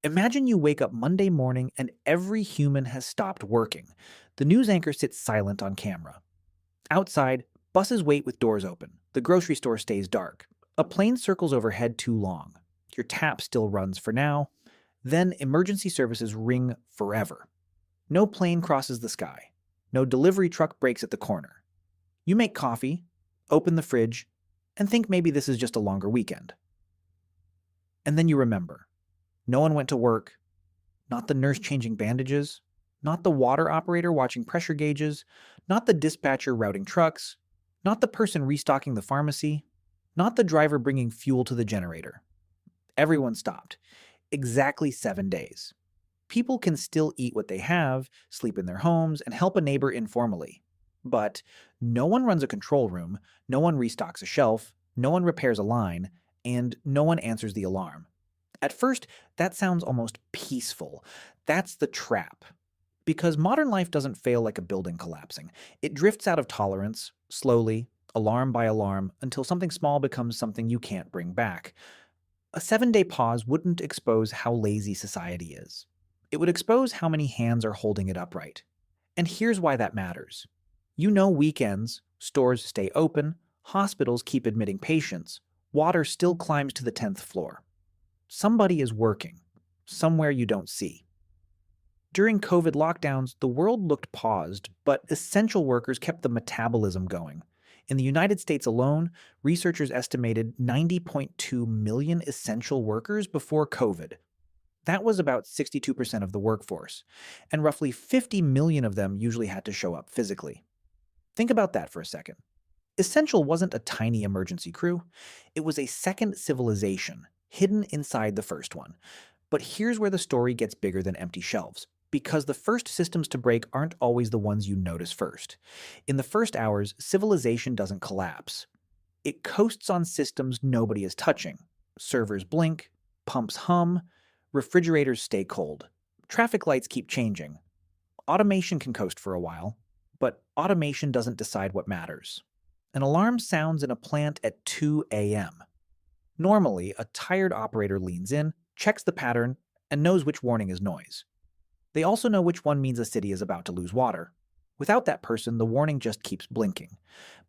Imagine you wake up Monday morning and every human has stopped working. The news anchor sits silent on camera. Outside, buses wait with doors open. The grocery store stays dark. A plane circles overhead too long. Your tap still runs for now. Then emergency services ring forever. No plane crosses the sky. No delivery truck breaks at the corner. You make coffee, open the fridge, and think maybe this is just a longer weekend. And then you remember. No one went to work. Not the nurse changing bandages. Not the water operator watching pressure gauges. Not the dispatcher routing trucks. Not the person restocking the pharmacy. Not the driver bringing fuel to the generator. Everyone stopped. Exactly 7 days. People can still eat what they have, sleep in their homes, and help a neighbor informally. But no one runs a control room, no one restocks a shelf, no one repairs a line, and no one answers the alarm. At first, that sounds almost peaceful. That's the trap. Because modern life doesn't fail like a building collapsing. It drifts out of tolerance, slowly, alarm by alarm, until something small becomes something you can't bring back. A 7 day pause wouldn't expose how lazy society is. It would expose how many hands are holding it upright. And here's why that matters. You know weekends, stores stay open, hospitals keep admitting patients, water still climbs to the 10th floor. Somebody is working, somewhere you don't see. During COVID lockdowns, the world looked paused, but essential workers kept the metabolism going. In the United States alone, researchers estimated 90.2 million essential workers before COVID. That was about 62% of the workforce, and roughly 50 million of them usually had to show up physically. Think about that for a second. Essential wasn't a tiny emergency crew, it was a second civilization, hidden inside the first one. But here's where the story gets bigger than empty shelves. Because the first systems to break aren't always the ones you notice first. In the first hours, civilization doesn't collapse. It coasts on systems nobody is touching. Servers blink, pumps hum, refrigerators stay cold. Traffic lights keep changing. Automation can coast for a while, but automation doesn't decide what matters. An alarm sounds in a plant at 2 a.m. Normally, a tired operator leans in, checks the pattern, and knows which warning is noise. They also know which one means a city is about to lose water. Without that person, the warning just keeps blinking.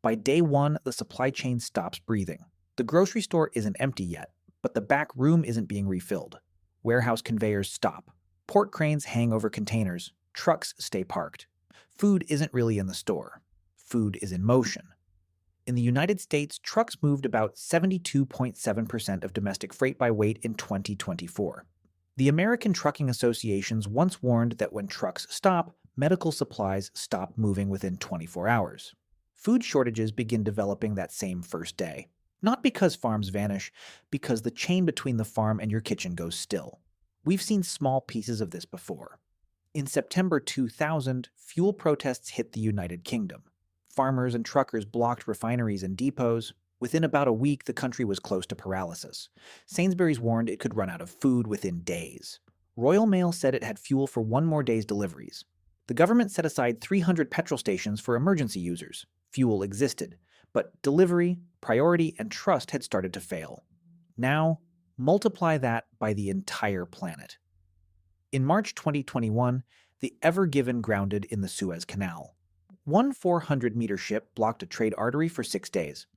By day one, the supply chain stops breathing. The grocery store isn't empty yet, but the back room isn't being refilled. Warehouse conveyors stop. Port cranes hang over containers. Trucks stay parked. Food isn't really in the store. Food is in motion. In the United States, trucks moved about 72.7% of domestic freight by weight in 2024. The American Trucking Associations once warned that when trucks stop, medical supplies stop moving within 24 hours. Food shortages begin developing that same first day. Not because farms vanish, because the chain between the farm and your kitchen goes still. We've seen small pieces of this before. In September 2000, fuel protests hit the United Kingdom. Farmers and truckers blocked refineries and depots. Within about a week, the country was close to paralysis. Sainsbury's warned it could run out of food within days. Royal Mail said it had fuel for one more day's deliveries. The government set aside 300 petrol stations for emergency users. Fuel existed, but delivery, priority, and trust had started to fail. Now, multiply that by the entire planet. In March 2021, the Ever Given grounded in the Suez Canal. One 400-meter ship blocked a trade artery for 6 days.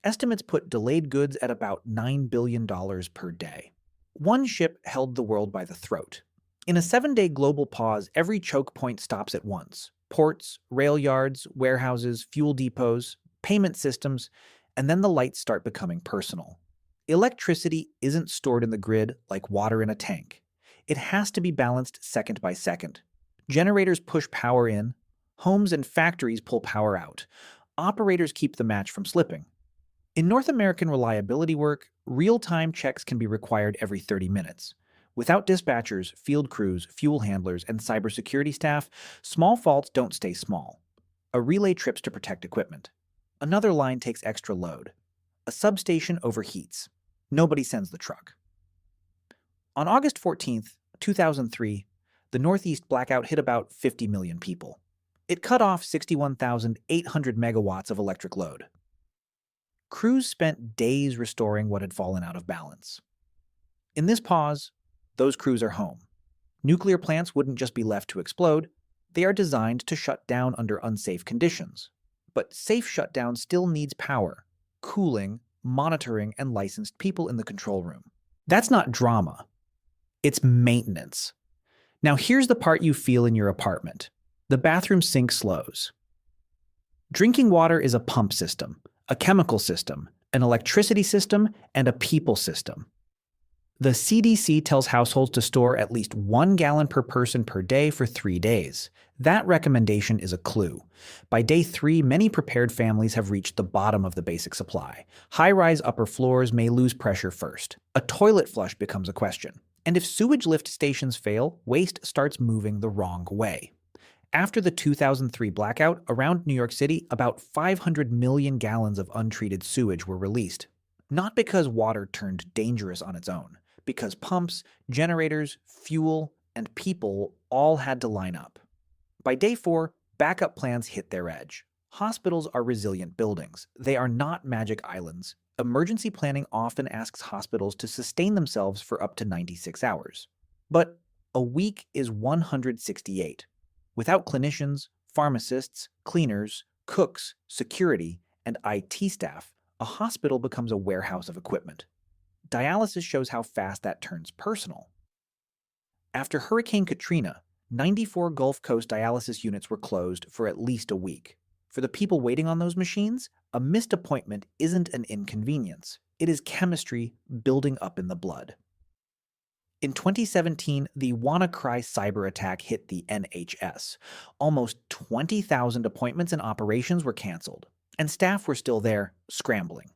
Estimates put delayed goods at about $9 billion per day. One ship held the world by the throat. In a 7-day global pause, every choke point stops at once. Ports, rail yards, warehouses, fuel depots, payment systems, and then the lights start becoming personal. Electricity isn't stored in the grid like water in a tank. It has to be balanced second by second. Generators push power in. Homes and factories pull power out. Operators keep the match from slipping. In North American reliability work, real-time checks can be required every 30 minutes. Without dispatchers, field crews, fuel handlers, and cybersecurity staff, small faults don't stay small. A relay trips to protect equipment. Another line takes extra load. A substation overheats. Nobody sends the truck. On August 14th, 2003, the Northeast blackout hit about 50 million people. It cut off 61,800 megawatts of electric load. Crews spent days restoring what had fallen out of balance. In this pause, those crews are home. Nuclear plants wouldn't just be left to explode, they are designed to shut down under unsafe conditions. But safe shutdown still needs power, cooling, monitoring, and licensed people in the control room. That's not drama, it's maintenance. Now here's the part you feel in your apartment. The bathroom sink slows. Drinking water is a pump system, a chemical system, an electricity system, and a people system. The CDC tells households to store at least 1 gallon per person per day for 3 days. That recommendation is a clue. By day 3, many prepared families have reached the bottom of the basic supply. High-rise upper floors may lose pressure first. A toilet flush becomes a question. And if sewage lift stations fail, waste starts moving the wrong way. After the 2003 blackout, around New York City, about 500 million gallons of untreated sewage were released. Not because water turned dangerous on its own, because pumps, generators, fuel, and people all had to line up. By day 4, backup plans hit their edge. Hospitals are resilient buildings. They are not magic islands. Emergency planning often asks hospitals to sustain themselves for up to 96 hours. But a week is 168. Without clinicians, pharmacists, cleaners, cooks, security, and IT staff, a hospital becomes a warehouse of equipment. Dialysis shows how fast that turns personal. After Hurricane Katrina, 94 Gulf Coast dialysis units were closed for at least a week. For the people waiting on those machines, a missed appointment isn't an inconvenience. It is chemistry building up in the blood. In 2017, the WannaCry cyber attack hit the NHS. Almost 20,000 appointments and operations were canceled, and staff were still there, scrambling.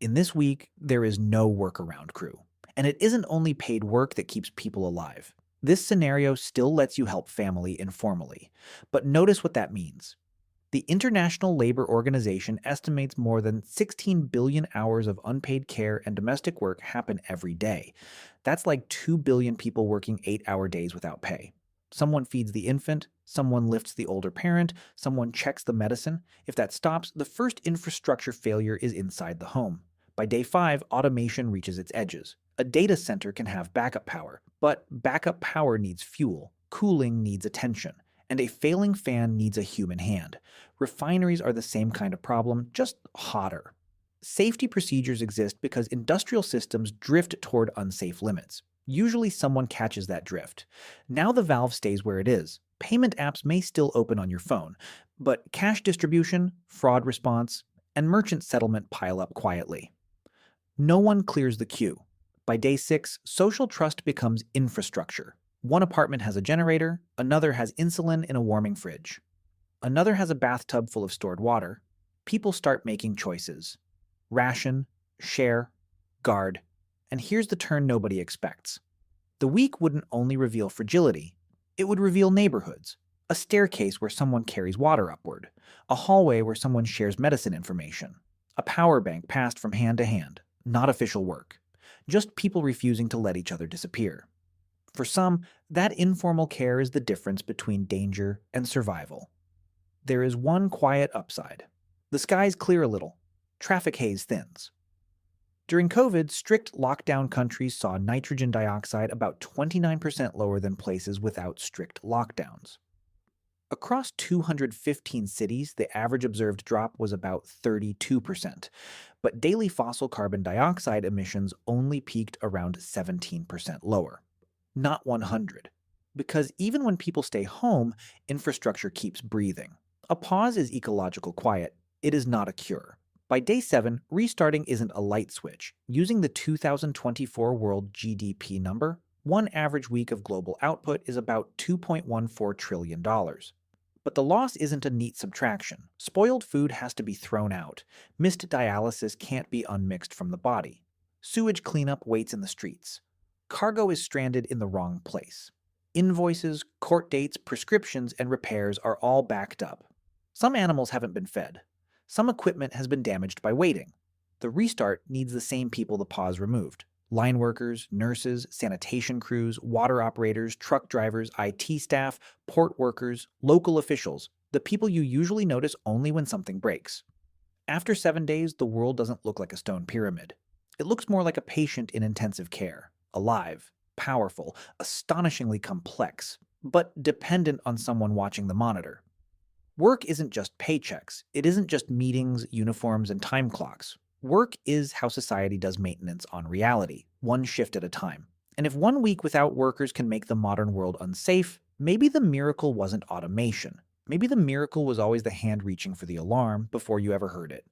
In this week, there is no workaround crew. And it isn't only paid work that keeps people alive. This scenario still lets you help family informally. But notice what that means. The International Labor Organization estimates more than 16 billion hours of unpaid care and domestic work happen every day. That's like 2 billion people working 8-hour days without pay. Someone feeds the infant, someone lifts the older parent, someone checks the medicine. If that stops, the first infrastructure failure is inside the home. By day 5, automation reaches its edges. A data center can have backup power, but backup power needs fuel, cooling needs attention, and a failing fan needs a human hand. Refineries are the same kind of problem, just hotter. Safety procedures exist because industrial systems drift toward unsafe limits. Usually someone catches that drift. Now the valve stays where it is. Payment apps may still open on your phone, but cash distribution, fraud response, and merchant settlement pile up quietly. No one clears the queue. By day 6, social trust becomes infrastructure. One apartment has a generator, another has insulin in a warming fridge. Another has a bathtub full of stored water. People start making choices. Ration, share, guard. And here's the turn nobody expects. The week wouldn't only reveal fragility, it would reveal neighborhoods. A staircase where someone carries water upward. A hallway where someone shares medicine information. A power bank passed from hand to hand. Not official work. Just people refusing to let each other disappear. For some, that informal care is the difference between danger and survival. There is one quiet upside. The skies clear a little. Traffic haze thins. During COVID, strict lockdown countries saw nitrogen dioxide about 29% lower than places without strict lockdowns. Across 215 cities, the average observed drop was about 32%, but daily fossil carbon dioxide emissions only peaked around 17% lower. Not 100. Because even when people stay home, infrastructure keeps breathing. A pause is ecological quiet. It is not a cure. By day 7, restarting isn't a light switch. Using the 2024 world GDP number, one average week of global output is about $2.14 trillion. But the loss isn't a neat subtraction. Spoiled food has to be thrown out. Missed dialysis can't be unmixed from the body. Sewage cleanup waits in the streets. Cargo is stranded in the wrong place. Invoices, court dates, prescriptions, and repairs are all backed up. Some animals haven't been fed. Some equipment has been damaged by waiting. The restart needs the same people the pause removed. Line workers, nurses, sanitation crews, water operators, truck drivers, IT staff, port workers, local officials, the people you usually notice only when something breaks. After 7 days, the world doesn't look like a stone pyramid. It looks more like a patient in intensive care, alive, powerful, astonishingly complex, but dependent on someone watching the monitor. Work isn't just paychecks. It isn't just meetings, uniforms, and time clocks. Work is how society does maintenance on reality, one shift at a time. And if one week without workers can make the modern world unsafe, maybe the miracle wasn't automation. Maybe the miracle was always the hand reaching for the alarm before you ever heard it.